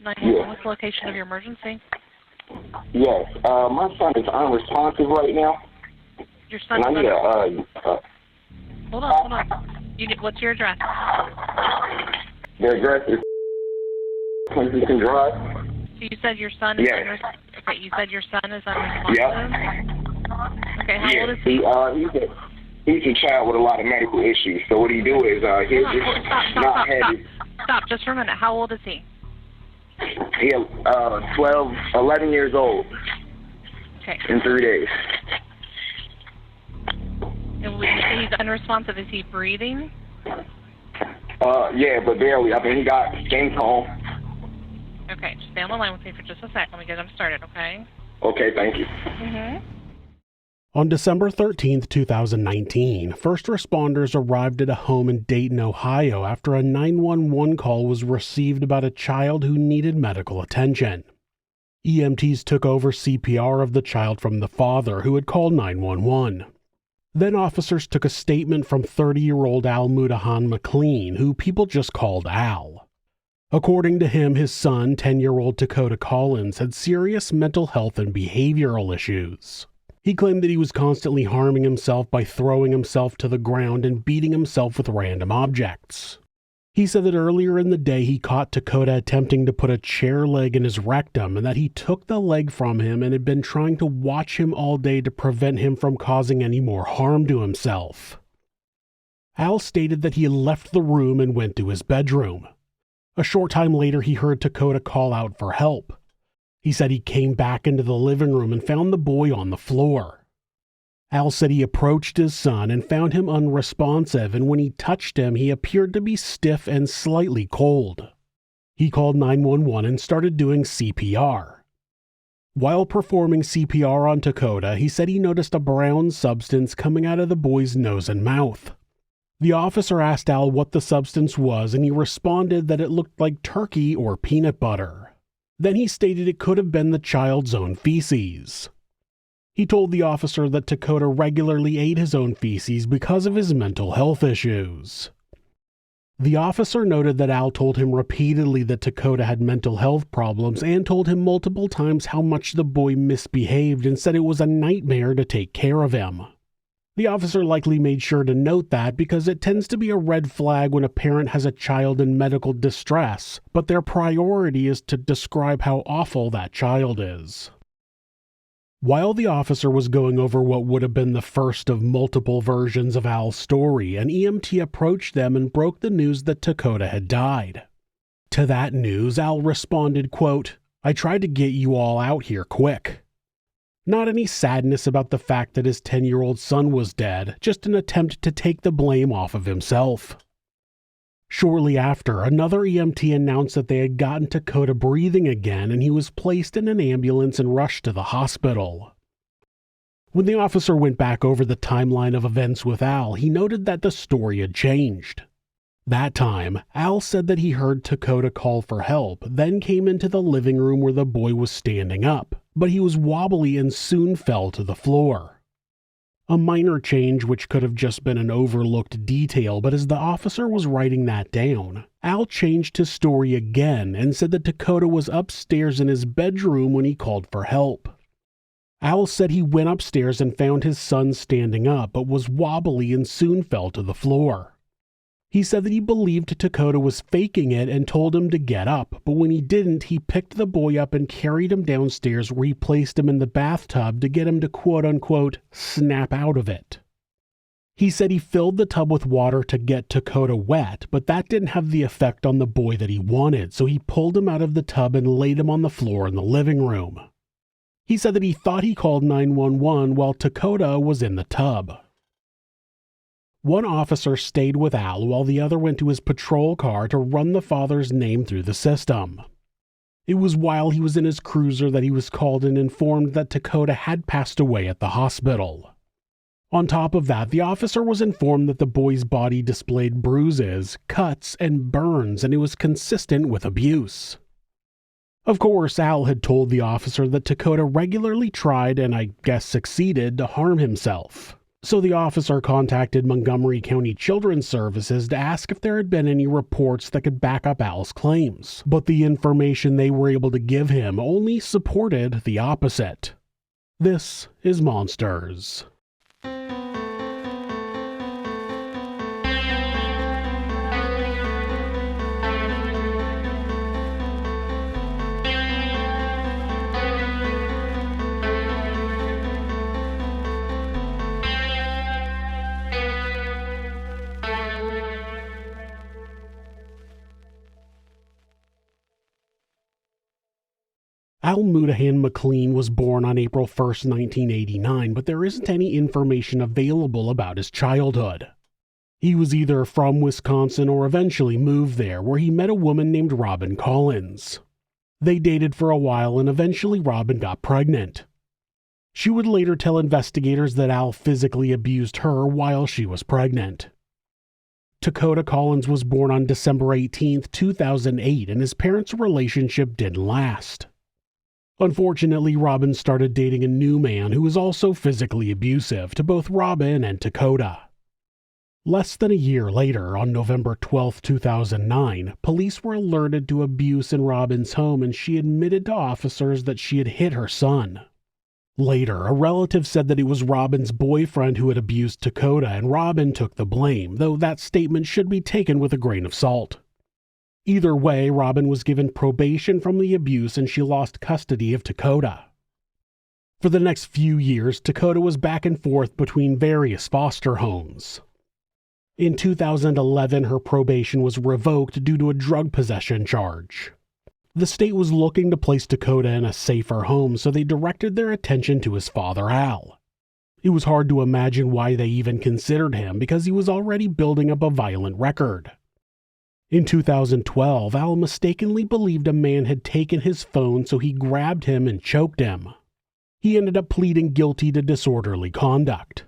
911, what's the location of your emergency? Yes. My son is unresponsive right now. Your son and is I need Hold on. What's your address? The address is Kensington Drive. So you said your son is Okay, you said your son is unresponsive? Yep. Okay, how old is he? He's a child with a lot of medical issues. So what he do is Stop, just for a minute. How old is he? He's 11 years old. Okay. In 3 days. And when you say he's unresponsive, is he breathing? Yeah, but barely. I mean, he got skin tone. Okay, just stay on the line with me for just a sec. Let me get him started, okay? Okay, thank you. On December 13th, 2019, first responders arrived at a home in Dayton, Ohio after a 911 call was received about a child who needed medical attention. EMTs took over CPR of the child from the father, who had called 911. Then officers took a statement from 30-year-old Al-Mutahan McLean, who people just called Al. According to him, his son, 10-year-old Takoda Collins, had serious mental health and behavioral issues. He claimed that he was constantly harming himself by throwing himself to the ground and beating himself with random objects. He said that earlier in the day he caught Takakota attempting to put a chair leg in his rectum and that he took the leg from him and had been trying to watch him all day to prevent him from causing any more harm to himself. Al stated that he had left the room and went to his bedroom. A short time later, he heard Takakota call out for help. He said he came back into the living room and found the boy on the floor. Al said he approached his son and found him unresponsive, and when he touched him, he appeared to be stiff and slightly cold. He called 911 and started doing CPR. While performing CPR on Takakota, he said he noticed a brown substance coming out of the boy's nose and mouth. The officer asked Al what the substance was, and he responded that it looked like turkey or peanut butter. Then he stated it could have been the child's own feces. He told the officer that Takakota regularly ate his own feces because of his mental health issues. The officer noted that Al told him repeatedly that Takakota had mental health problems and told him multiple times how much the boy misbehaved and said it was a nightmare to take care of him. The officer likely made sure to note that because it tends to be a red flag when a parent has a child in medical distress, but their priority is to describe how awful that child is. While the officer was going over what would have been the first of multiple versions of Al's story, an EMT approached them and broke the news that Takakota had died. To that news, Al responded, quote, "I tried to get you all out here quick." Not any sadness about the fact that his 10-year-old son was dead, just an attempt to take the blame off of himself. Shortly after, another EMT announced that they had gotten Takakota breathing again and he was placed in an ambulance and rushed to the hospital. When the officer went back over the timeline of events with Al, he noted that the story had changed. That time, Al said that he heard Takakota call for help, then came into the living room where the boy was standing up, but he was wobbly and soon fell to the floor. A minor change which could have just been an overlooked detail, but as the officer was writing that down, Al changed his story again and said that Takakota was upstairs in his bedroom when he called for help. Al said he went upstairs and found his son standing up, but was wobbly and soon fell to the floor. He said that he believed Takakota was faking it and told him to get up, but when he didn't, he picked the boy up and carried him downstairs where he placed him in the bathtub to get him to quote-unquote snap out of it. He said he filled the tub with water to get Takakota wet, but that didn't have the effect on the boy that he wanted, so he pulled him out of the tub and laid him on the floor in the living room. He said that he thought he called 911 while Takakota was in the tub. One officer stayed with Al while the other went to his patrol car to run the father's name through the system. It was while he was in his cruiser that he was called and informed that Takakota had passed away at the hospital. On top of that, the officer was informed that the boy's body displayed bruises, cuts, and burns, and it was consistent with abuse. Of course, Al had told the officer that Takakota regularly tried, and I guess succeeded, to harm himself. So the officer contacted Montgomery County Children's Services to ask if there had been any reports that could back up Al's claims, but the information they were able to give him only supported the opposite. This is Monsters. Al-Mutahan McLean was born on April 1, 1989, but there isn't any information available about his childhood. He was either from Wisconsin or eventually moved there, where he met a woman named Takoda Collins. They dated for a while and eventually Robin got pregnant. She would later tell investigators that Al physically abused her while she was pregnant. Takoda Collins was born on December 18, 2008, and his parents' relationship didn't last. Unfortunately, Robin started dating a new man who was also physically abusive to both Robin and Takakota. Less than a year later, on November 12, 2009, police were alerted to abuse in Robin's home and she admitted to officers that she had hit her son. Later, a relative said that it was Robin's boyfriend who had abused Takakota and Robin took the blame, though that statement should be taken with a grain of salt. Either way, Robin was given probation from the abuse and she lost custody of Takakota. For the next few years, Takakota was back and forth between various foster homes. In 2011, her probation was revoked due to a drug possession charge. The state was looking to place Takakota in a safer home, so they directed their attention to his father, Al. It was hard to imagine why they even considered him because he was already building up a violent record. In 2012, Al mistakenly believed a man had taken his phone, so he grabbed him and choked him. He ended up pleading guilty to disorderly conduct.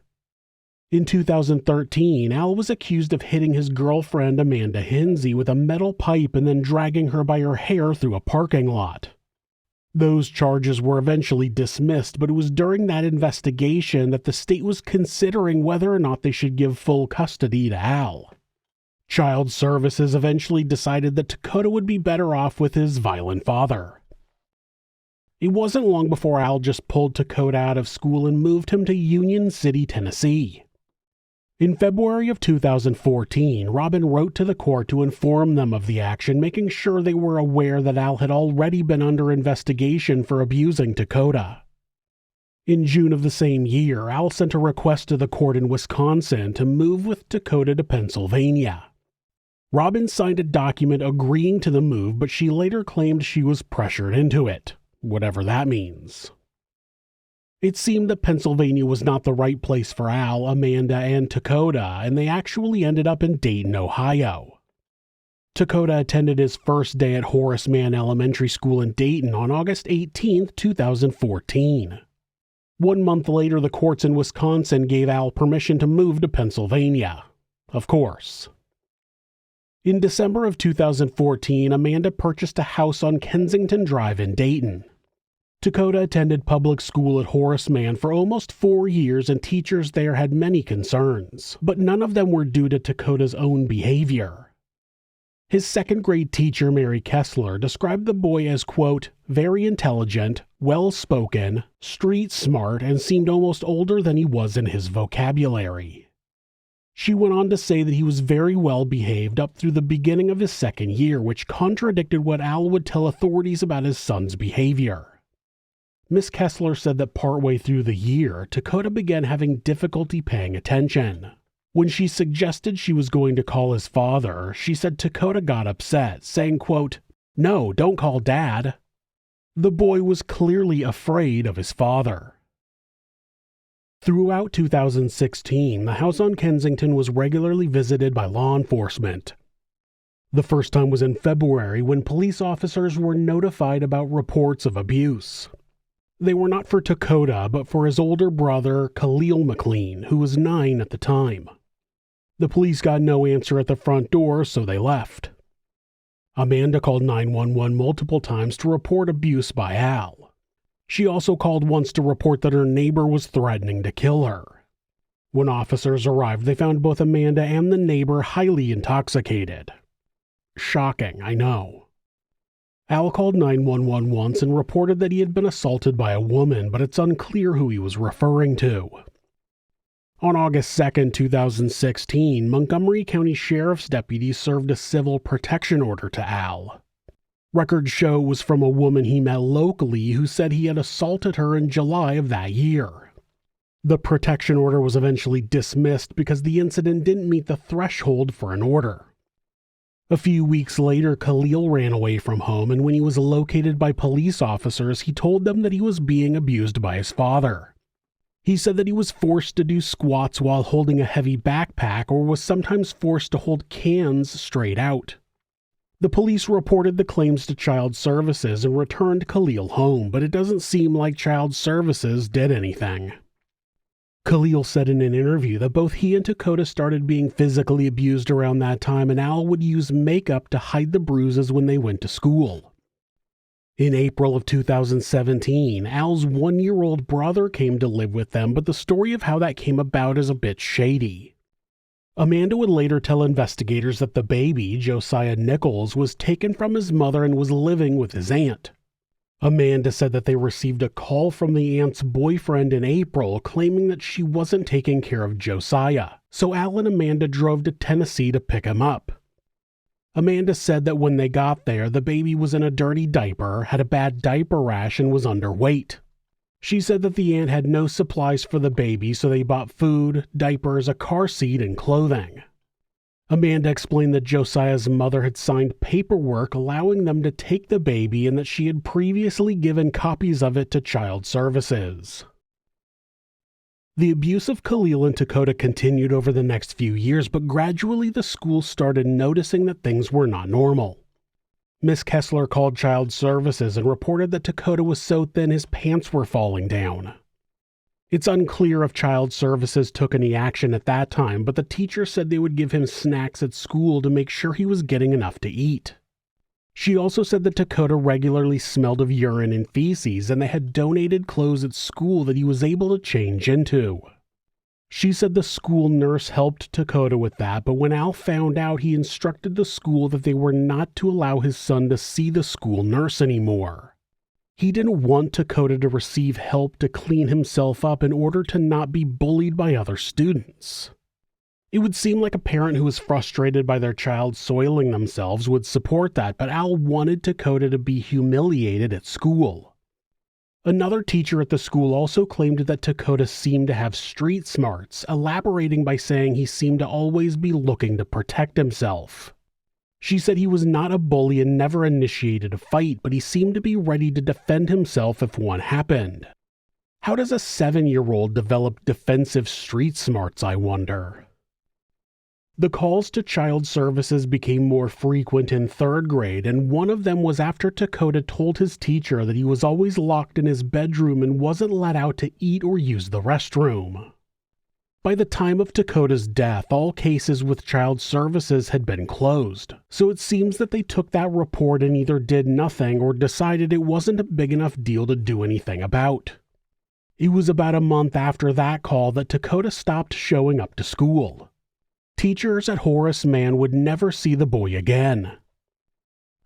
In 2013, Al was accused of hitting his girlfriend Amanda Hinsey with a metal pipe and then dragging her by her hair through a parking lot. Those charges were eventually dismissed, but it was during that investigation that the state was considering whether or not they should give full custody to Al. Child Services eventually decided that Takakota would be better off with his violent father. It wasn't long before Al just pulled Takakota out of school and moved him to Union City, Tennessee. In February of 2014, Robin wrote to the court to inform them of the action, making sure they were aware that Al had already been under investigation for abusing Takakota. In June of the same year, Al sent a request to the court in Wisconsin to move with Takakota to Pennsylvania. Robin signed a document agreeing to the move, but she later claimed she was pressured into it, whatever that means. It seemed that Pennsylvania was not the right place for Al, Amanda, and Takakota, and they actually ended up in Dayton, Ohio. Takakota attended his first day at Horace Mann Elementary School in Dayton on August 18, 2014. 1 month later, the courts in Wisconsin gave Al permission to move to Pennsylvania. Of course. In December of 2014, Amanda purchased a house on Kensington Drive in Dayton. Takakota attended public school at Horace Mann for almost 4 years, and teachers there had many concerns, but none of them were due to Takoda's own behavior. His second-grade teacher, Mary Kessler, described the boy as, quote, very intelligent, well-spoken, street-smart, and seemed almost older than he was in his vocabulary. She went on to say that he was very well behaved up through the beginning of his second year, which contradicted what Al would tell authorities about his son's behavior. Miss Kessler said that partway through the year, Takakota began having difficulty paying attention. When she suggested she was going to call his father, she said Takakota got upset, saying, quote, no, don't call Dad. The boy was clearly afraid of his father. Throughout 2016, the house on Kensington was regularly visited by law enforcement. The first time was in February when police officers were notified about reports of abuse. They were not for Takakota, but for his older brother, Khalil McLean, who was 9 at the time. The police got no answer at the front door, so they left. Amanda called 911 multiple times to report abuse by Al. She also called once to report that her neighbor was threatening to kill her. When officers arrived, they found both Amanda and the neighbor highly intoxicated. Shocking, I know. Al called 911 once and reported that he had been assaulted by a woman, but it's unclear who he was referring to. On August 2, 2016, Montgomery County Sheriff's deputies served a civil protection order to Al. Records show it was from a woman he met locally who said he had assaulted her in July of that year. The protection order was eventually dismissed because the incident didn't meet the threshold for an order. A few weeks later, Khalil ran away from home, and when he was located by police officers, he told them that he was being abused by his father. He said that he was forced to do squats while holding a heavy backpack or was sometimes forced to hold cans straight out. The police reported the claims to Child Services and returned Khalil home, but it doesn't seem like Child Services did anything. Khalil said in an interview that both he and Takota started being physically abused around that time, and Al would use makeup to hide the bruises when they went to school. In April of 2017, Al's 1-year-old brother came to live with them, but the story of how that came about is a bit shady. Amanda would later tell investigators that the baby, Josiah Nichols, was taken from his mother and was living with his aunt. Amanda said that they received a call from the aunt's boyfriend in April claiming that she wasn't taking care of Josiah, so Al and Amanda drove to Tennessee to pick him up. Amanda said that when they got there, the baby was in a dirty diaper, had a bad diaper rash, and was underweight. She said that the aunt had no supplies for the baby, so they bought food, diapers, a car seat, and clothing. Amanda explained that Josiah's mother had signed paperwork allowing them to take the baby and that she had previously given copies of it to Child Services. The abuse of Khalil and Takota continued over the next few years, but gradually the school started noticing that things were not normal. Miss Kessler called Child Services and reported that Takota was so thin his pants were falling down. It's unclear if Child Services took any action at that time, but the teacher said they would give him snacks at school to make sure he was getting enough to eat. She also said that Takota regularly smelled of urine and feces, and they had donated clothes at school that he was able to change into. She said the school nurse helped Takota with that, but when Al found out, he instructed the school that they were not to allow his son to see the school nurse anymore. He didn't want Takota to receive help to clean himself up in order to not be bullied by other students. It would seem like a parent who was frustrated by their child soiling themselves would support that, but Al wanted Takota to be humiliated at school. Another teacher at the school also claimed that Takota seemed to have street smarts, elaborating by saying he seemed to always be looking to protect himself. She said he was not a bully and never initiated a fight, but he seemed to be ready to defend himself if one happened. How does a 7-year-old develop defensive street smarts, I wonder? The calls to Child Services became more frequent in 3rd grade, and one of them was after Takota told his teacher that he was always locked in his bedroom and wasn't let out to eat or use the restroom. By the time of Takoda's death, all cases with Child Services had been closed, so it seems that they took that report and either did nothing or decided it wasn't a big enough deal to do anything about. It was about a month after that call that Takota stopped showing up to school. Teachers at Horace Mann would never see the boy again.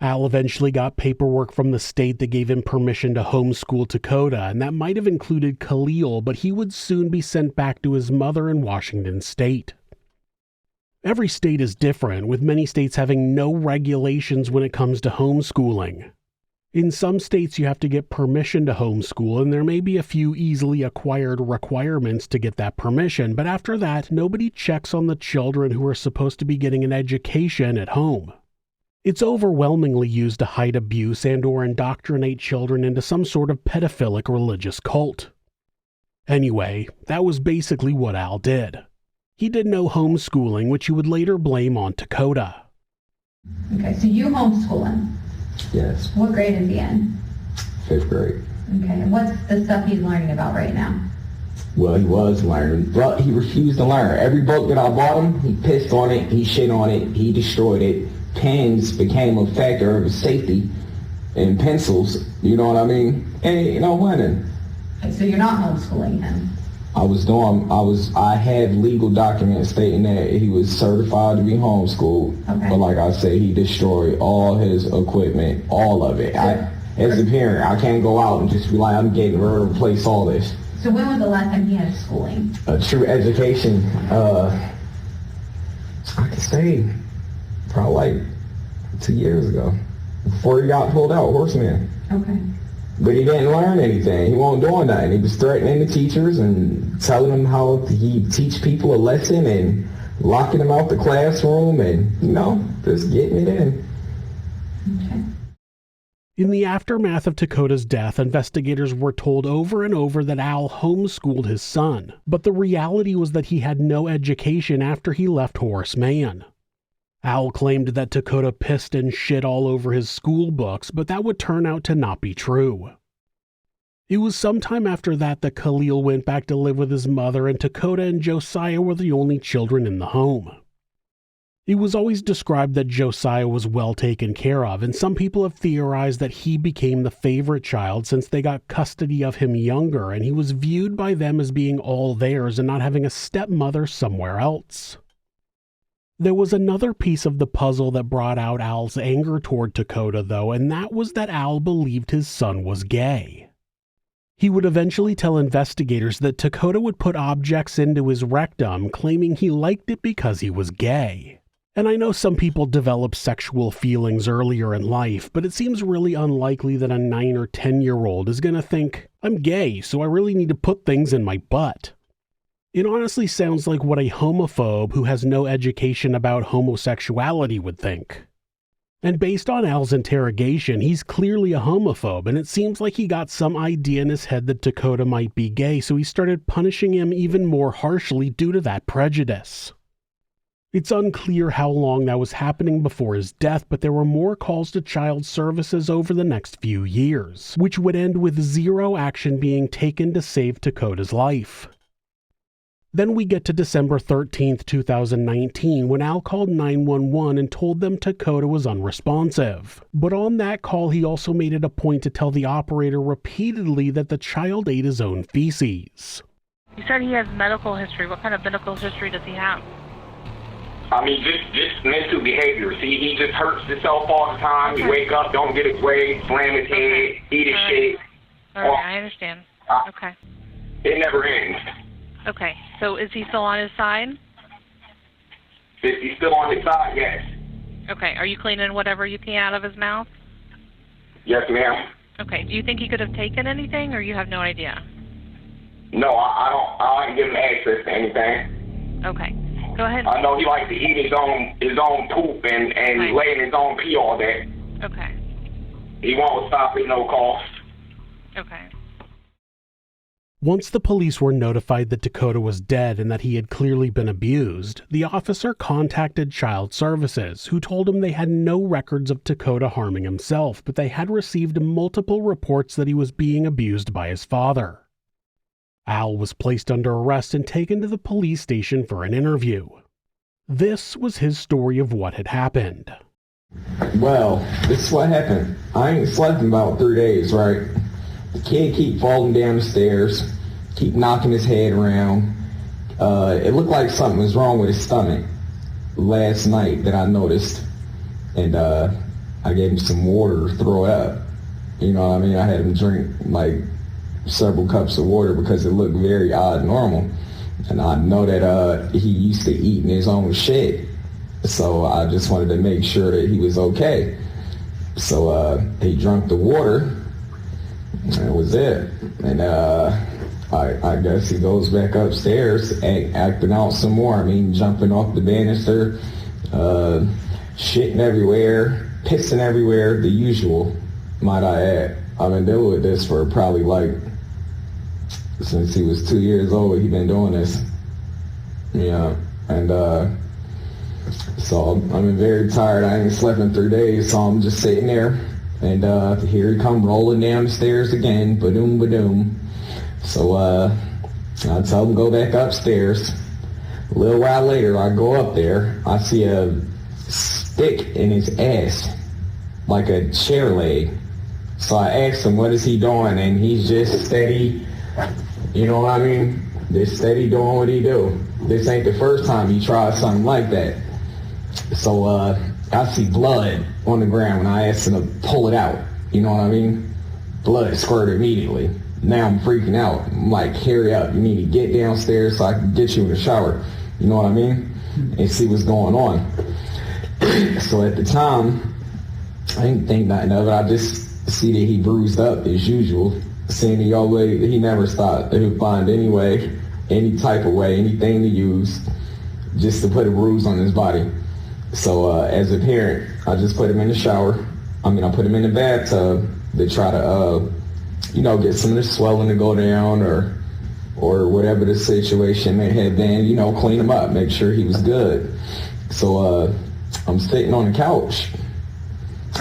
Al eventually got paperwork from the state that gave him permission to homeschool Takota, and that might have included Khalil, but he would soon be sent back to his mother in Washington state. Every state is different, with many states having no regulations when it comes to homeschooling. In some states you have to get permission to homeschool, and there may be a few easily acquired requirements to get that permission, but after that, nobody checks on the children who are supposed to be getting an education at home. It's overwhelmingly used to hide abuse and/or indoctrinate children into some sort of pedophilic religious cult. Anyway, that was basically what Al did. He did no homeschooling, which he would later blame on Takota. Okay, so you homeschool him? Yes. What grade is he in? 5th grade. Okay, and what's the stuff he's learning about right now? Well, he was learning, but he refused to learn. Every book that I bought him, he pissed on it, he shit on it, he destroyed it. Pens became a factor of his safety, and pencils, you know what I mean? And, winning. Okay, so you're not homeschooling him? I had legal documents stating that he was certified to be homeschooled. Okay. But like I said, he destroyed all his equipment, all of it. As a parent, I can't go out and just be like, I'm getting ready to replace all this. So when was the last time he had schooling? A true education, I could say probably like 2 years ago, before he got pulled out, horseman. Okay. But he didn't learn anything. He wasn't doing nothing. He was threatening the teachers and telling them how he'd teach people a lesson and locking them out the classroom and, just getting it in. Okay. In the aftermath of Takoda's death, investigators were told over and over that Al homeschooled his son, but the reality was that he had no education after he left Horace Mann. Al claimed that Takoda pissed and shit all over his school books, but that would turn out to not be true. It was sometime after that Khalil went back to live with his mother, and Takoda and Josiah were the only children in the home. It was always described that Josiah was well taken care of, and some people have theorized that he became the favorite child since they got custody of him younger, and he was viewed by them as being all theirs and not having a stepmother somewhere else. There was another piece of the puzzle that brought out Al's anger toward Takoda, though, and that was that Al believed his son was gay. He would eventually tell investigators that Takoda would put objects into his rectum, claiming he liked it because he was gay. And I know some people develop sexual feelings earlier in life, but it seems really unlikely that a 9 or 10-year-old is going to think, I'm gay, so I really need to put things in my butt. It honestly sounds like what a homophobe who has no education about homosexuality would think. And based on Al's interrogation, he's clearly a homophobe, and it seems like he got some idea in his head that Takoda might be gay, so he started punishing him even more harshly due to that prejudice. It's unclear how long that was happening before his death, but there were more calls to child services over the next few years, which would end with zero action being taken to save Takoda's life. Then we get to December 13th, 2019, when Al called 911 and told them Takoda was unresponsive. But on that call, he also made it a point to tell the operator repeatedly that the child ate his own feces. You said he has medical history. What kind of medical history does he have? I mean, just mental behaviors. He just hurts himself all the time. Okay. He wake up, don't get his way, slam his head, eat his shit. All right, I understand. Okay. It never ends. Okay, so is he still on his side? Is he still on his side? Yes. Okay, are you cleaning whatever you can out of his mouth? Yes, ma'am. Okay, do you think he could have taken anything, or you have no idea? No, I don't give him access to anything. Okay, go ahead. I know he likes to eat his own poop and right. lay in his own pee all day. Okay. He won't stop at no cost. Okay. Once the police were notified that Takoda was dead and that he had clearly been abused, the officer contacted Child Services, who told him they had no records of Takoda harming himself, but they had received multiple reports that he was being abused by his father. Al was placed under arrest and taken to the police station for an interview. This was his story of what had happened. Well, this is what happened. I ain't slept in about 3 days, right? The kid keep falling down the stairs, keep knocking his head around. It looked like something was wrong with his stomach last night that I noticed. And I gave him some water to throw up. You know what I mean? I had him drink like several cups of water because it looked very odd normal. And I know that he used to eating his own shit. So I just wanted to make sure that he was okay. So he drank the water. That was it. And I guess he goes back upstairs acting out some more. I mean, jumping off the banister, shitting everywhere, pissing everywhere, the usual, might I add. I've been dealing with this for probably since he was 2 years old, he's been doing this. Yeah, and so I've been very tired. I ain't slept in 3 days, so I'm just sitting there. And here he come rolling down the stairs again, ba-doom, ba-doom. So I tell him go back upstairs. A little while later, I go up there. I see a stick in his ass, like a chair leg. So I asked him, what is he doing? And he's just steady, you know what I mean, Just steady doing what he do. This ain't the first time he tried something like that. So I see blood on the ground when I asked him to pull it out. You know what I mean? Blood squirted immediately. Now I'm freaking out. I'm like, hurry up. You need to get downstairs so I can get you in the shower. You know what I mean? And see what's going on. So at the time, I didn't think nothing of it. I just see that he bruised up as usual. Seeing he always, he never stopped. He would find any way, any type of way, anything to use just to put a bruise on his body. So as a parent, I just put him in the shower. I put him in the bathtub to try to, get some of the swelling to go down or whatever the situation may have been, clean him up, make sure he was good. So I'm sitting on the couch.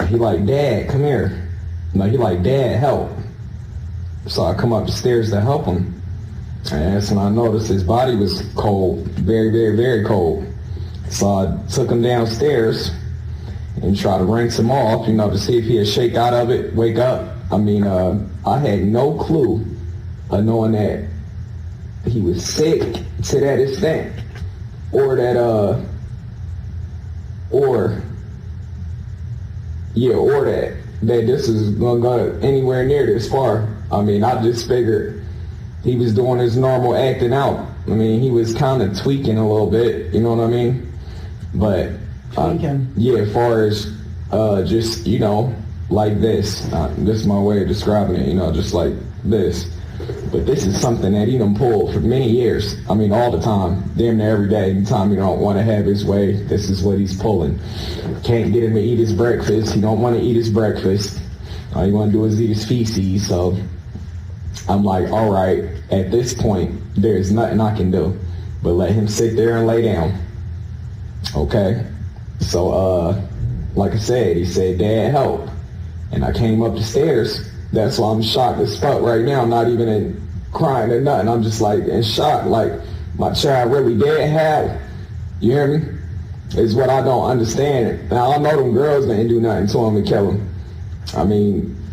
He like, Dad, come here. He like, Dad, help. So I come up the stairs to help him. And that's when I noticed his body was cold, very, very, very cold. So I took him downstairs and tried to rinse him off, to see if he'd shake out of it, wake up. I had no clue of knowing that he was sick to that extent, or that this is gonna go anywhere near this far. I just figured he was doing his normal acting out. He was kind of tweaking a little bit, you know what I mean? But as far as just like this. This is my way of describing it, just like this. But this is something that he done pulled for many years. All the time, damn near every day. Anytime he don't want to have his way, this is what he's pulling. Can't get him to eat his breakfast. He don't want to eat his breakfast. All he want to do is eat his feces. So I'm like, all right, at this point, there's nothing I can do but let him sit there and lay down. Okay? So, like I said, he said, Dad, help. And I came up the stairs. That's why I'm shocked as fuck right now. I'm not even in crying or nothing. I'm just like in shock. Like, my child really dead? How? You hear me? Is what I don't understand. Now, I know them girls didn't do nothing to him and kill him.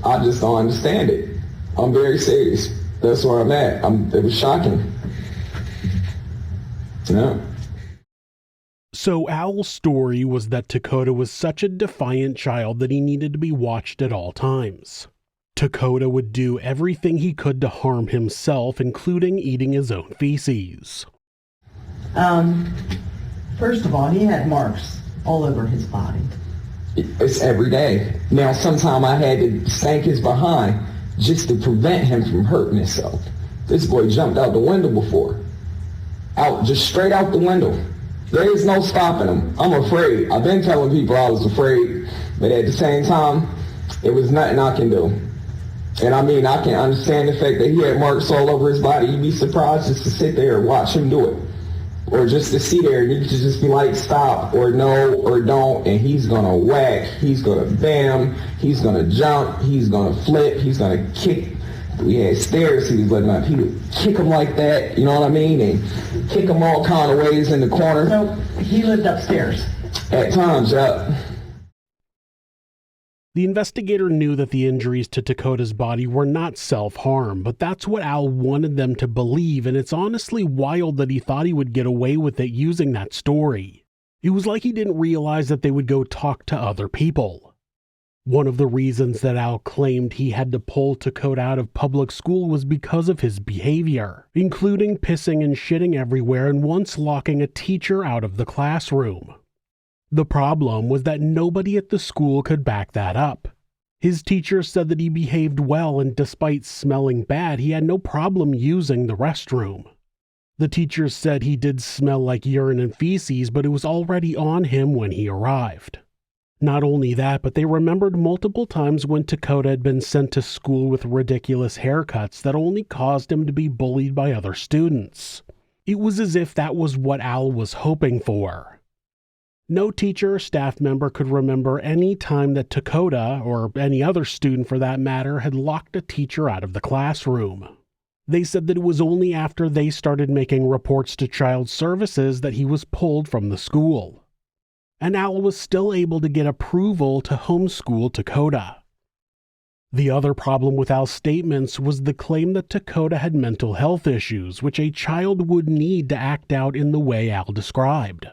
I just don't understand it. I'm very serious. That's where I'm at. It was shocking. Yeah. So Al's story was that Takota was such a defiant child that he needed to be watched at all times. Takota would do everything he could to harm himself, including eating his own feces. First of all, he had marks all over his body. It's every day. Now, sometime I had to spank his behind just to prevent him from hurting himself. This boy jumped out the window before. Just straight out the window. There is no stopping him. I'm afraid. I've been telling people I was afraid, but at the same time, it was nothing I can do. And I can understand the fact that he had marks all over his body. You'd be surprised just to sit there and watch him do it. Or just to see there and you could just be like, stop, or no, or don't, and he's gonna whack, he's gonna bam, he's gonna jump, he's gonna flip, he's gonna kick. We had stairs he was letting up. He would kick him like that, you know what I mean? And kick him all kind of ways in the corner. So he lived upstairs? At times, yeah. The investigator knew that the injuries to Takota's body were not self-harm, but that's what Al wanted them to believe, and it's honestly wild that he thought he would get away with it using that story. It was like he didn't realize that they would go talk to other people. One of the reasons that Al claimed he had to pull Takota out of public school was because of his behavior, including pissing and shitting everywhere and once locking a teacher out of the classroom. The problem was that nobody at the school could back that up. His teacher said that he behaved well, and despite smelling bad, he had no problem using the restroom. The teacher said he did smell like urine and feces, but it was already on him when he arrived. Not only that, but they remembered multiple times when Takota had been sent to school with ridiculous haircuts that only caused him to be bullied by other students. It was as if that was what Al was hoping for. No teacher or staff member could remember any time that Takota, or any other student for that matter, had locked a teacher out of the classroom. They said that it was only after they started making reports to Child Services that he was pulled from the school. And Al was still able to get approval to homeschool Takota. The other problem with Al's statements was the claim that Takota had mental health issues, which a child would need to act out in the way Al described.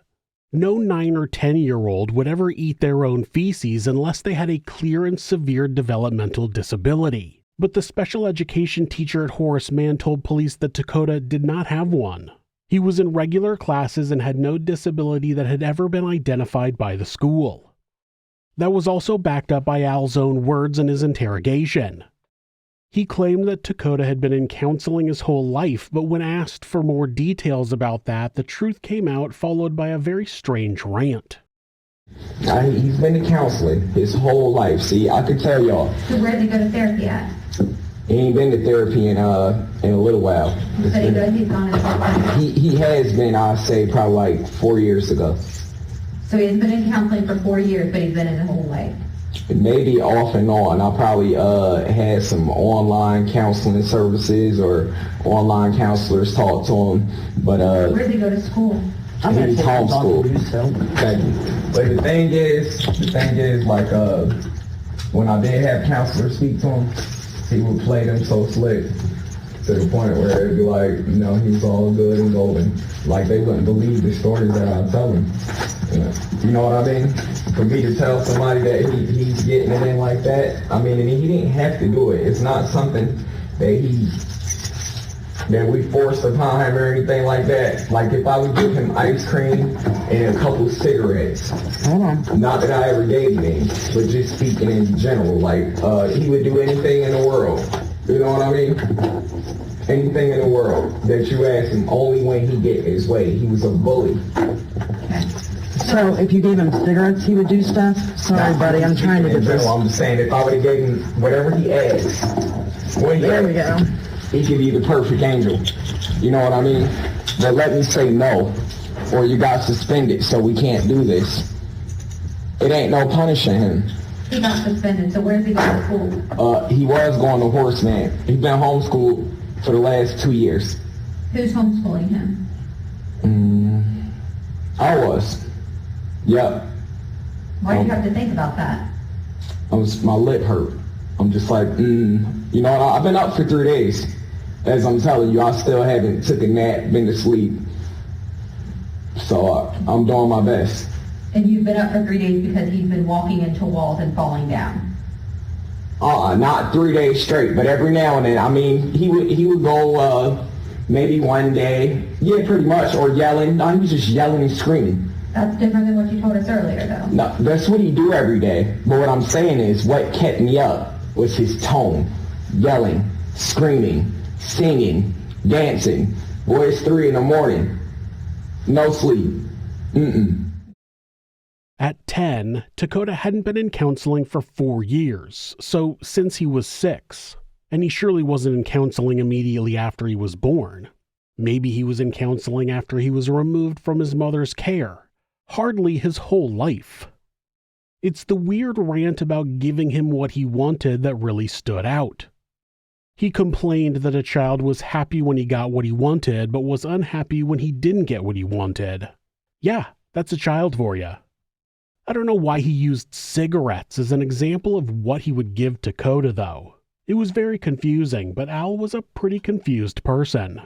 No 9 or 10-year-old would ever eat their own feces unless they had a clear and severe developmental disability. But the special education teacher at Horace Mann told police that Takota did not have one. He was in regular classes and had no disability that had ever been identified by the school. That was also backed up by Al's own words in his interrogation. He claimed that Takota had been in counseling his whole life, but when asked for more details about that, the truth came out, followed by a very strange rant. He's been in counseling his whole life. See, I could tell y'all. So where did he go to therapy at? He ain't been to therapy in a little while. But he goes, he's gone to therapy. He has been, I'd say, probably like 4 years ago. So he has been in counseling for 4 years, but he's been in his whole life. Maybe off and on. I probably had some online counseling services or online counselors talk to him. But where did he go to school? He's homeschooled. But the thing is, like, when I did have counselors speak to him, he would play them so slick to the point where it'd be like, you know, he's all good and golden. Like, they wouldn't believe the stories that I tell them. You know what I mean? For me to tell somebody that he's getting it in like that, I mean, and he didn't have to do it. It's not something that we forced upon him or anything like that. Like, if I would give him ice cream and a couple of cigarettes, not that I ever gave him any, but just speaking in general, like, he would do anything in the world. You know what I mean? Anything in the world that you ask him, only when he get his way. He was a bully. So if you gave him cigarettes, he would do stuff? Sorry, buddy, I'm trying to get this. I'm just saying, if I would have gave him whatever he asked, there we go. He could be the perfect angel. You know what I mean? But let me say no, or you got suspended, so we can't do this. It ain't no punishing him. He got suspended, so where's he going to school? He was going to Horace Mann. He's been homeschooled for the last 2 years. Who's homeschooling him? I was. Yep. Why do you have to think about that? My lip hurt. I'm just like, You know, I've been up for 3 days. As I'm telling you, I still haven't took a nap, been to sleep. So I'm doing my best. And you've been up for 3 days because he's been walking into walls and falling down? Not 3 days straight, but every now and then. I mean, he would go maybe one day, yeah, pretty much, or yelling. No, he was just yelling and screaming. That's different than what you told us earlier, though. No, that's what he do every day. But what I'm saying is, what kept me up was his tone, yelling, screaming, singing, dancing. Boy, it's 3 a.m, no sleep. At 10, Takota hadn't been in counseling for 4 years, so since he was 6, and he surely wasn't in counseling immediately after he was born. Maybe he was in counseling after he was removed from his mother's care. Hardly his whole life. It's the weird rant about giving him what he wanted that really stood out. He complained that a child was happy when he got what he wanted, but was unhappy when he didn't get what he wanted. Yeah, that's a child for you. I don't know why he used cigarettes as an example of what he would give Takota, though. It was very confusing, but Al was a pretty confused person.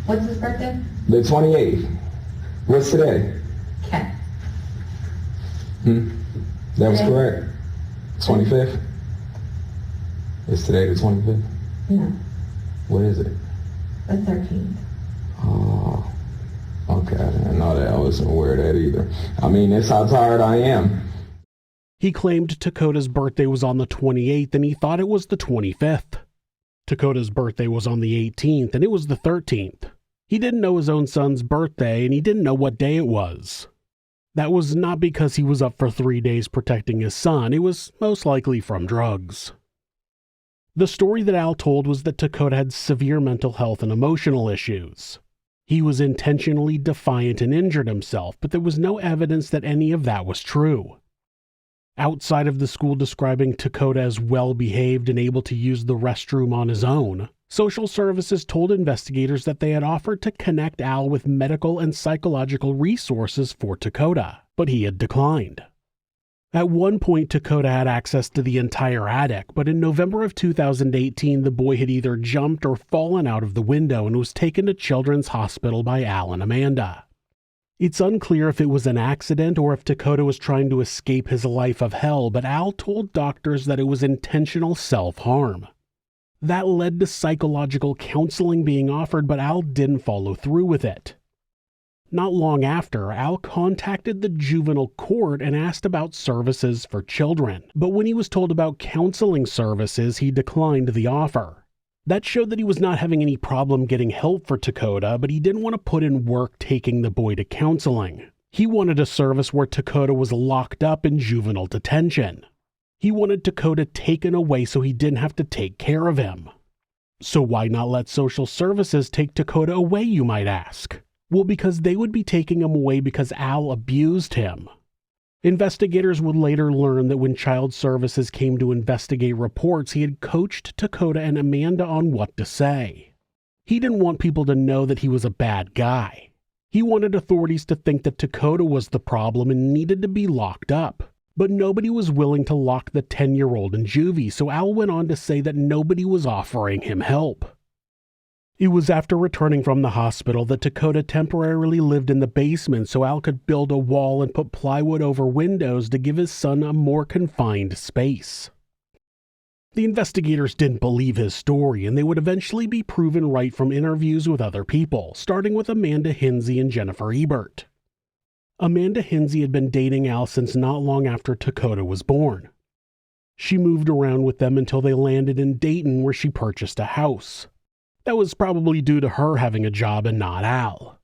What's his birthday? The 28th. What's today? Okay. That was correct. 25th. Is today the 25th? No. What is it? The 13th. Oh, okay. I didn't know that. I wasn't aware of that either. I mean, that's how tired I am. He claimed Takota's birthday was on the 28th and he thought it was the 25th. Takota's birthday was on the 18th and it was the 13th. He didn't know his own son's birthday and he didn't know what day it was. That was not because he was up for 3 days protecting his son. It was most likely from drugs. The story that Al told was that Takota had severe mental health and emotional issues. He was intentionally defiant and injured himself, but there was no evidence that any of that was true. Outside of the school describing Takota as well-behaved and able to use the restroom on his own, social services told investigators that they had offered to connect Al with medical and psychological resources for Takota, but he had declined. At one point, Takota had access to the entire attic, but in November of 2018, the boy had either jumped or fallen out of the window and was taken to Children's Hospital by Al and Amanda. It's unclear if it was an accident or if Takota was trying to escape his life of hell, but Al told doctors that it was intentional self-harm. That led to psychological counseling being offered, but Al didn't follow through with it. Not long after, Al contacted the juvenile court and asked about services for children, but when he was told about counseling services, he declined the offer. That showed that he was not having any problem getting help for Takota, but he didn't want to put in work taking the boy to counseling. He wanted a service where Takota was locked up in juvenile detention. He wanted Takota taken away so he didn't have to take care of him. So why not let social services take Takota away, you might ask? Well, because they would be taking him away because Al abused him. Investigators would later learn that when child services came to investigate reports, he had coached Takota and Amanda on what to say. He didn't want people to know that he was a bad guy. He wanted authorities to think that Takota was the problem and needed to be locked up. But nobody was willing to lock the 10-year-old in juvie, so Al went on to say that nobody was offering him help. It was after returning from the hospital that Takota temporarily lived in the basement so Al could build a wall and put plywood over windows to give his son a more confined space. The investigators didn't believe his story, and they would eventually be proven right from interviews with other people, starting with Amanda Hinsey and Jennifer Ebert. Amanda Hinsey had been dating Al since not long after Takota was born. She moved around with them until they landed in Dayton, where she purchased a house. That was probably due to her having a job and not Al.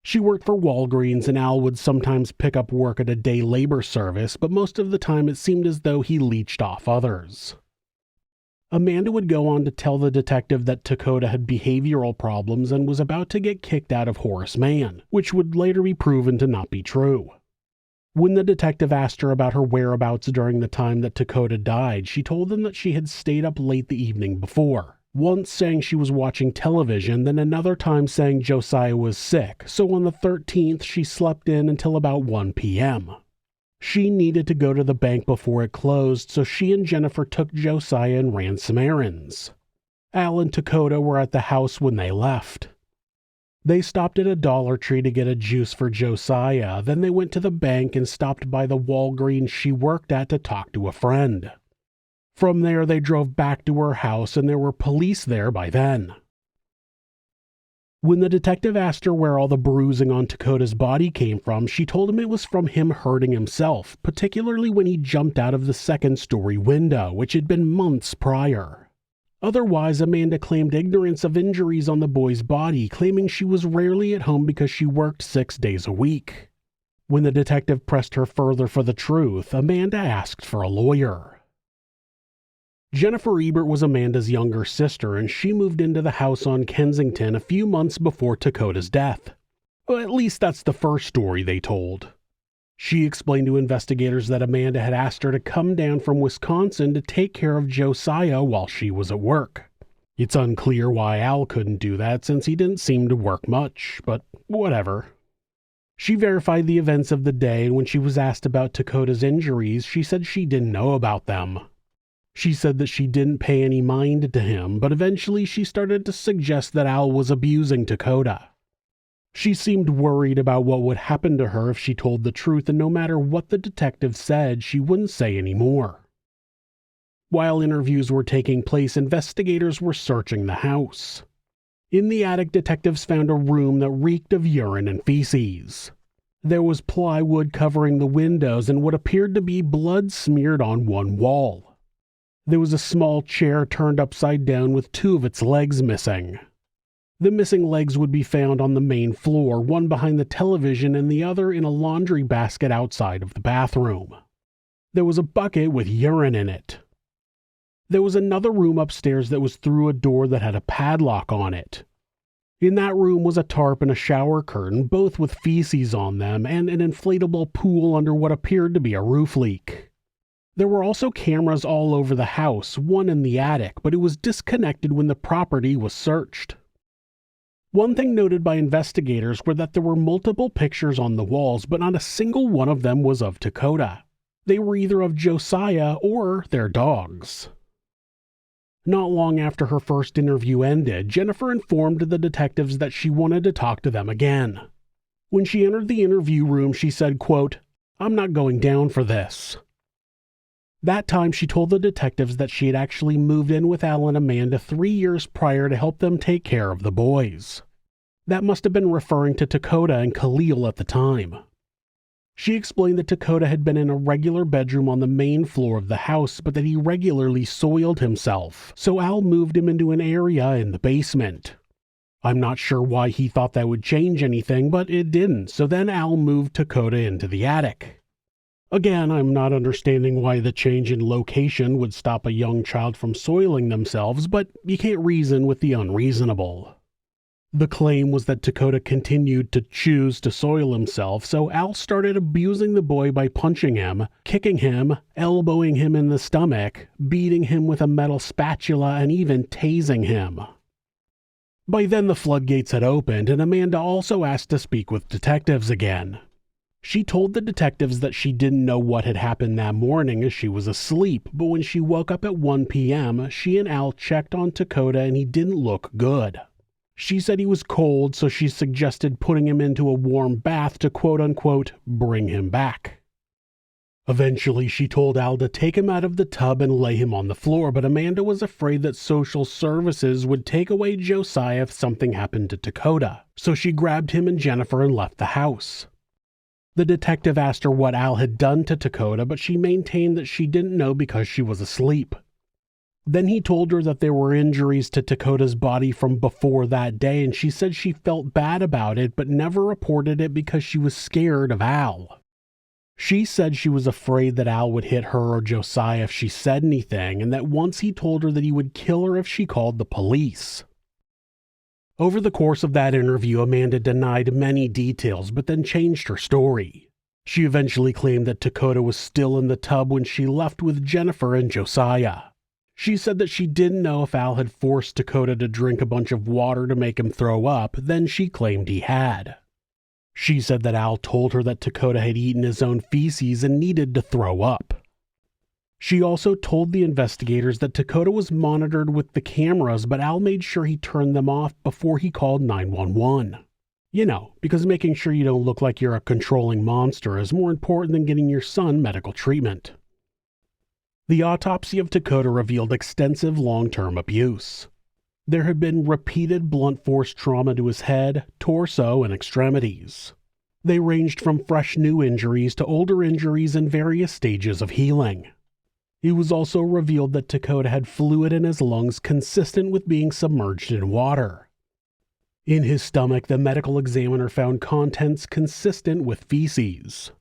She worked for Walgreens, and Al would sometimes pick up work at a day labor service, but most of the time it seemed as though he leeched off others. Amanda would go on to tell the detective that Takota had behavioral problems and was about to get kicked out of Horace Mann, which would later be proven to not be true. When the detective asked her about her whereabouts during the time that Takota died, she told them that she had stayed up late the evening before, once saying she was watching television, then another time saying Josiah was sick, so on the 13th she slept in until about 1 p.m. She needed to go to the bank before it closed, so she and Jennifer took Josiah and ran some errands. Al and Takota were at the house when they left. They stopped at a Dollar Tree to get a juice for Josiah, then they went to the bank and stopped by the Walgreens she worked at to talk to a friend. From there they drove back to her house, and there were police there by then. When the detective asked her where all the bruising on Takota's body came from, she told him it was from him hurting himself, particularly when he jumped out of the second-story window, which had been months prior. Otherwise, Amanda claimed ignorance of injuries on the boy's body, claiming she was rarely at home because she worked 6 days a week. When the detective pressed her further for the truth, Amanda asked for a lawyer. Jennifer Ebert was Amanda's younger sister, and she moved into the house on Kensington a few months before Takota's death. Well, at least that's the first story they told. She explained to investigators that Amanda had asked her to come down from Wisconsin to take care of Josiah while she was at work. It's unclear why Al couldn't do that since he didn't seem to work much, but whatever. She verified the events of the day, and when she was asked about Takota's injuries, she said she didn't know about them. She said that she didn't pay any mind to him, but eventually she started to suggest that Al was abusing Takota. She seemed worried about what would happen to her if she told the truth, and no matter what the detective said, she wouldn't say any more. While interviews were taking place, investigators were searching the house. In the attic, detectives found a room that reeked of urine and feces. There was plywood covering the windows and what appeared to be blood smeared on one wall. There was a small chair turned upside down with 2 of its legs missing. The missing legs would be found on the main floor, one behind the television and the other in a laundry basket outside of the bathroom. There was a bucket with urine in it. There was another room upstairs that was through a door that had a padlock on it. In that room was a tarp and a shower curtain, both with feces on them, and an inflatable pool under what appeared to be a roof leak. There were also cameras all over the house, one in the attic, but it was disconnected when the property was searched. One thing noted by investigators were that there were multiple pictures on the walls, but not a single one of them was of Takota. They were either of Josiah or their dogs. Not long after her first interview ended, Jennifer informed the detectives that she wanted to talk to them again. When she entered the interview room, she said, quote, "I'm not going down for this." That time, she told the detectives that she had actually moved in with Al and Amanda 3 years prior to help them take care of the boys. That must have been referring to Takakota and Khalil at the time. She explained that Takakota had been in a regular bedroom on the main floor of the house, but that he regularly soiled himself, so Al moved him into an area in the basement. I'm not sure why he thought that would change anything, but it didn't, so then Al moved Takakota into the attic. Again, I'm not understanding why the change in location would stop a young child from soiling themselves, but you can't reason with the unreasonable. The claim was that Takakota continued to choose to soil himself, so Al started abusing the boy by punching him, kicking him, elbowing him in the stomach, beating him with a metal spatula, and even tasing him. By then the floodgates had opened, and Amanda also asked to speak with detectives again. She told the detectives that she didn't know what had happened that morning as she was asleep, but when she woke up at 1 p.m., she and Al checked on Takakota and he didn't look good. She said he was cold, so she suggested putting him into a warm bath to quote-unquote bring him back. Eventually, she told Al to take him out of the tub and lay him on the floor, but Amanda was afraid that social services would take away Josiah if something happened to Takakota, so she grabbed him and Jennifer and left the house. The detective asked her what Al had done to Takakota, but she maintained that she didn't know because she was asleep. Then he told her that there were injuries to Takoda's body from before that day, and she said she felt bad about it but never reported it because she was scared of Al. She said she was afraid that Al would hit her or Josiah if she said anything, and that once he told her that he would kill her if she called the police. Over the course of that interview, Amanda denied many details but then changed her story. She eventually claimed that Takakota was still in the tub when she left with Jennifer and Josiah. She said that she didn't know if Al had forced Takakota to drink a bunch of water to make him throw up, then she claimed he had. She said that Al told her that Takakota had eaten his own feces and needed to throw up. She also told the investigators that Takakota was monitored with the cameras, but Al made sure he turned them off before he called 911. You know, because making sure you don't look like you're a controlling monster is more important than getting your son medical treatment. The autopsy of Takakota revealed extensive long-term abuse. There had been repeated blunt force trauma to his head, torso, and extremities. They ranged from fresh new injuries to older injuries in various stages of healing. It was also revealed that Takakota had fluid in his lungs consistent with being submerged in water. In his stomach, the medical examiner found contents consistent with feces.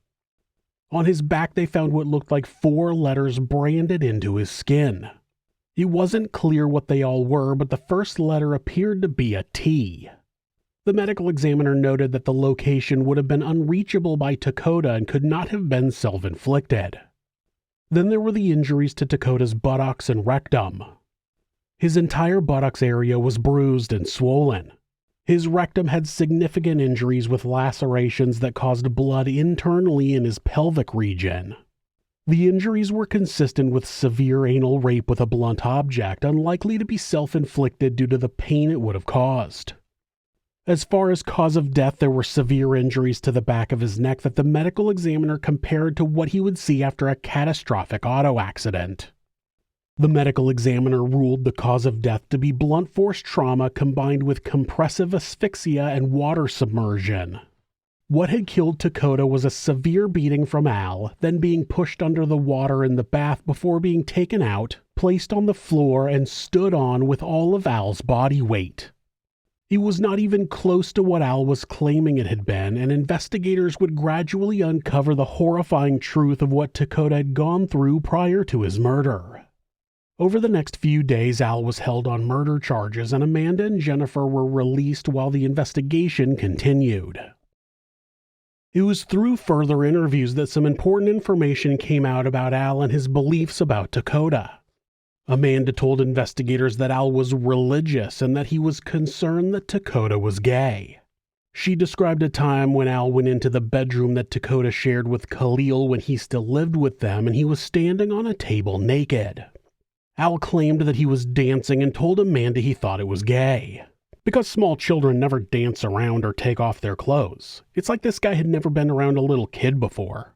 On his back, they found what looked like 4 letters branded into his skin. It wasn't clear what they all were, but the first letter appeared to be a T. The medical examiner noted that the location would have been unreachable by Takakota and could not have been self-inflicted. Then there were the injuries to Takoda's buttocks and rectum. His entire buttocks area was bruised and swollen. His rectum had significant injuries with lacerations that caused blood internally in his pelvic region. The injuries were consistent with severe anal rape with a blunt object, unlikely to be self-inflicted due to the pain it would have caused. As far as cause of death, there were severe injuries to the back of his neck that the medical examiner compared to what he would see after a catastrophic auto accident. The medical examiner ruled the cause of death to be blunt force trauma combined with compressive asphyxia and water submersion. What had killed Takakota was a severe beating from Al, then being pushed under the water in the bath before being taken out, placed on the floor, and stood on with all of Al's body weight. It was not even close to what Al was claiming it had been, and investigators would gradually uncover the horrifying truth of what Takakota had gone through prior to his murder. Over the next few days, Al was held on murder charges, and Amanda and Jennifer were released while the investigation continued. It was through further interviews that some important information came out about Al and his beliefs about Takakota. Amanda told investigators that Al was religious and that he was concerned that Takakota was gay. She described a time when Al went into the bedroom that Takota shared with Khalil when he still lived with them, and he was standing on a table naked. Al claimed that he was dancing and told Amanda he thought it was gay, because small children never dance around or take off their clothes. It's like this guy had never been around a little kid before.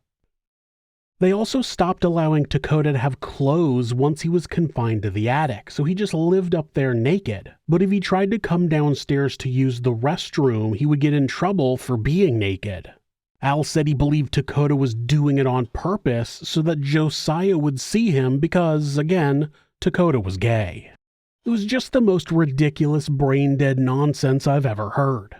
They also stopped allowing Takota to have clothes once he was confined to the attic, so he just lived up there naked. But if he tried to come downstairs to use the restroom, he would get in trouble for being naked. Al said he believed Takota was doing it on purpose so that Josiah would see him because, again, Takota was gay. It was just the most ridiculous brain-dead nonsense I've ever heard.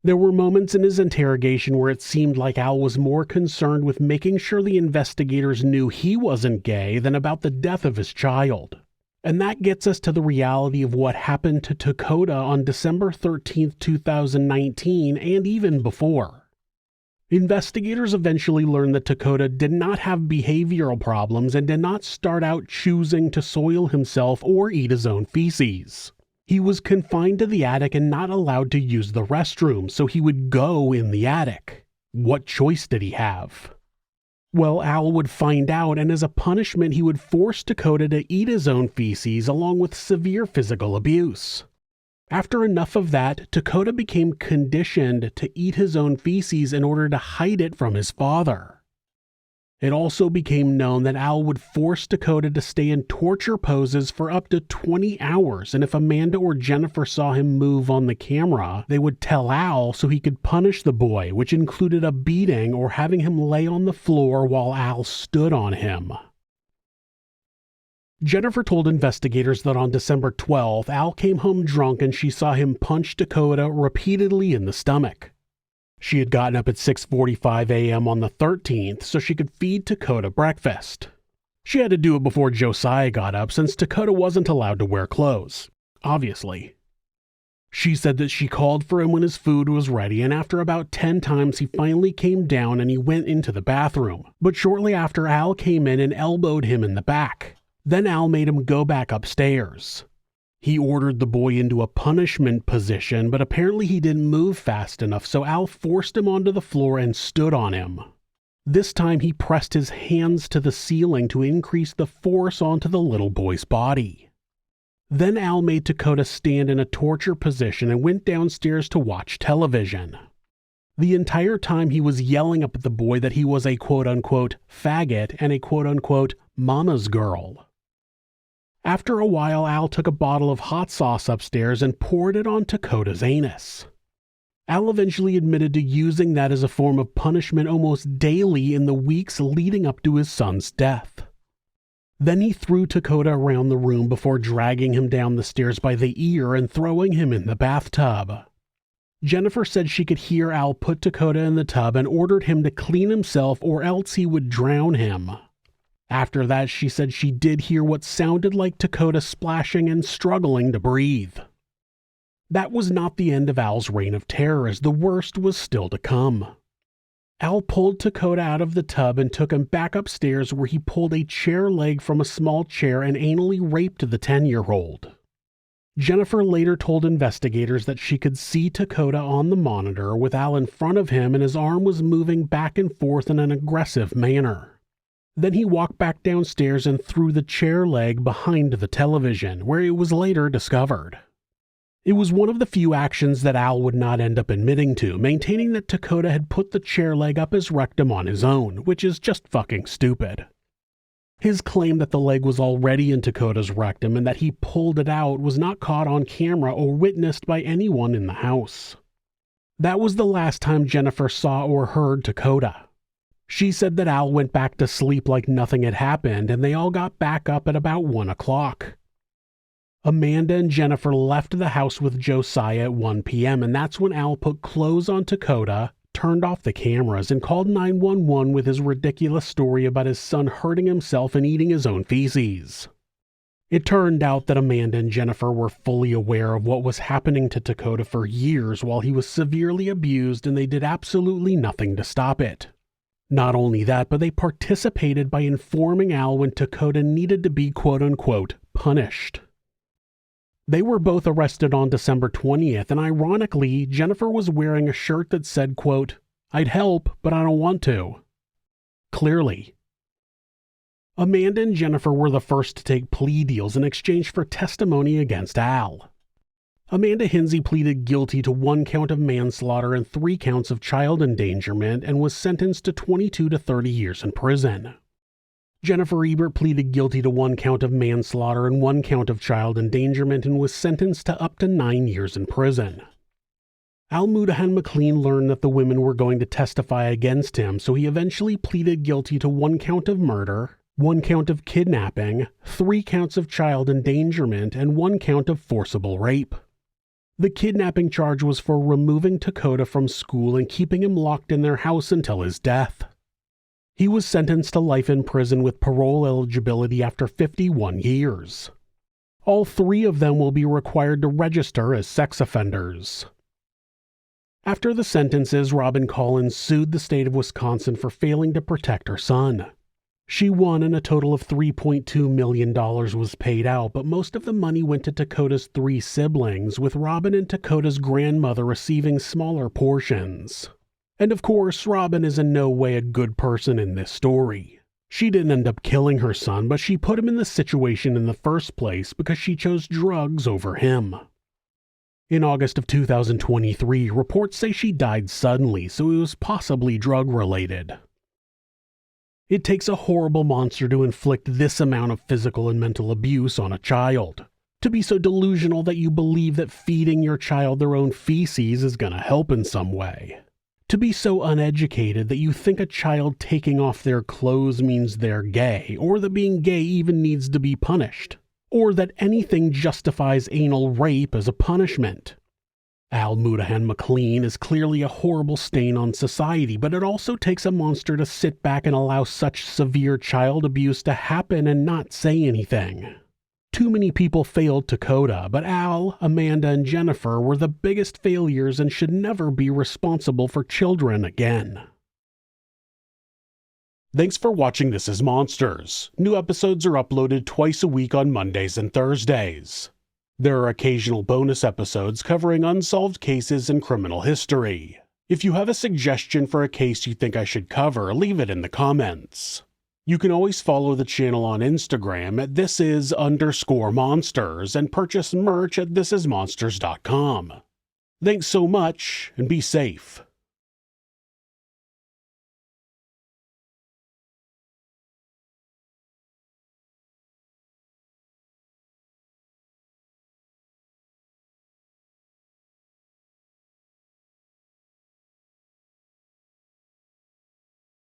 There were moments in his interrogation where it seemed like Al was more concerned with making sure the investigators knew he wasn't gay than about the death of his child. And that gets us to the reality of what happened to Takota on December 13, 2019, and even before. Investigators eventually learned that Takota did not have behavioral problems and did not start out choosing to soil himself or eat his own feces. He was confined to the attic and not allowed to use the restroom, so he would go in the attic. What choice did he have? Well, Al would find out, and as a punishment, he would force Takota to eat his own feces along with severe physical abuse. After enough of that, Takota became conditioned to eat his own feces in order to hide it from his father. It also became known that Al would force Takota to stay in torture poses for up to 20 hours, and if Amanda or Jennifer saw him move on the camera, they would tell Al so he could punish the boy, which included a beating or having him lay on the floor while Al stood on him. Jennifer told investigators that on December 12th, Al came home drunk and she saw him punch Takota repeatedly in the stomach. She had gotten up at 6:45 a.m. on the 13th so she could feed Takota breakfast. She had to do it before Josiah got up since Takota wasn't allowed to wear clothes, obviously. She said that she called for him when his food was ready, and after about 10 times he finally came down and he went into the bathroom. But shortly after, Al came in and elbowed him in the back. Then Al made him go back upstairs. He ordered the boy into a punishment position, but apparently he didn't move fast enough, so Al forced him onto the floor and stood on him. This time he pressed his hands to the ceiling to increase the force onto the little boy's body. Then Al made Takota stand in a torture position and went downstairs to watch television. The entire time he was yelling up at the boy that he was a quote-unquote faggot and a quote-unquote mama's girl. After a while, Al took a bottle of hot sauce upstairs and poured it on Takota's anus. Al eventually admitted to using that as a form of punishment almost daily in the weeks leading up to his son's death. Then he threw Takota around the room before dragging him down the stairs by the ear and throwing him in the bathtub. Jennifer said she could hear Al put Takota in the tub and ordered him to clean himself or else he would drown him. After that, she said she did hear what sounded like Takota splashing and struggling to breathe. That was not the end of Al's reign of terror, as the worst was still to come. Al pulled Takota out of the tub and took him back upstairs, where he pulled a chair leg from a small chair and anally raped the 10-year-old. Jennifer later told investigators that she could see Takota on the monitor with Al in front of him and his arm was moving back and forth in an aggressive manner. Then he walked back downstairs and threw the chair leg behind the television, where it was later discovered. It was one of the few actions that Al would not end up admitting to, maintaining that Takota had put the chair leg up his rectum on his own, which is just fucking stupid. His claim that the leg was already in Takota's rectum and that he pulled it out was not caught on camera or witnessed by anyone in the house. That was the last time Jennifer saw or heard Takota. She said that Al went back to sleep like nothing had happened, and they all got back up at about 1 o'clock. Amanda and Jennifer left the house with Josiah at 1 p.m., and that's when Al put clothes on Takota, turned off the cameras, and called 911 with his ridiculous story about his son hurting himself and eating his own feces. It turned out that Amanda and Jennifer were fully aware of what was happening to Takota for years while he was severely abused, and they did absolutely nothing to stop it. Not only that, but they participated by informing Al when Takota needed to be quote-unquote punished. They were both arrested on December 20th, and ironically, Jennifer was wearing a shirt that said, quote, "I'd help, but I don't want to." Clearly. Amanda and Jennifer were the first to take plea deals in exchange for testimony against Al. Amanda Hinsey pleaded guilty to 1 count of manslaughter and 3 counts of child endangerment and was sentenced to 22 to 30 years in prison. Jennifer Ebert pleaded guilty to 1 count of manslaughter and 1 count of child endangerment and was sentenced to up to 9 years in prison. Al-Mutahan McLean learned that the women were going to testify against him, so he eventually pleaded guilty to 1 count of murder, 1 count of kidnapping, 3 counts of child endangerment, and 1 count of forcible rape. The kidnapping charge was for removing Takakota from school and keeping him locked in their house until his death. He was sentenced to life in prison with parole eligibility after 51 years. All 3 of them will be required to register as sex offenders. After the sentences, Robin Collins sued the state of Wisconsin for failing to protect her son. She won, and a total of $3.2 million was paid out, but most of the money went to Takoda's 3 siblings, with Robin and Takoda's grandmother receiving smaller portions. And of course, Robin is in no way a good person in this story. She didn't end up killing her son, but she put him in the situation in the first place because she chose drugs over him. In August of 2023, reports say she died suddenly, so it was possibly drug-related. It takes a horrible monster to inflict this amount of physical and mental abuse on a child. To be so delusional that you believe that feeding your child their own feces is going to help in some way. To be so uneducated that you think a child taking off their clothes means they're gay, or that being gay even needs to be punished, or that anything justifies anal rape as a punishment. Al-Mutahan McLean is clearly a horrible stain on society, but it also takes a monster to sit back and allow such severe child abuse to happen and not say anything. Too many people failed Takota, but Al, Amanda, and Jennifer were the biggest failures and should never be responsible for children again. Thanks for watching This Is Monsters. New episodes are uploaded twice a week on Mondays and Thursdays. There are occasional bonus episodes covering unsolved cases and criminal history. If you have a suggestion for a case you think I should cover, leave it in the comments. You can always follow the channel on Instagram at thisis_monsters and purchase merch at thisismonsters.com. Thanks so much, and be safe.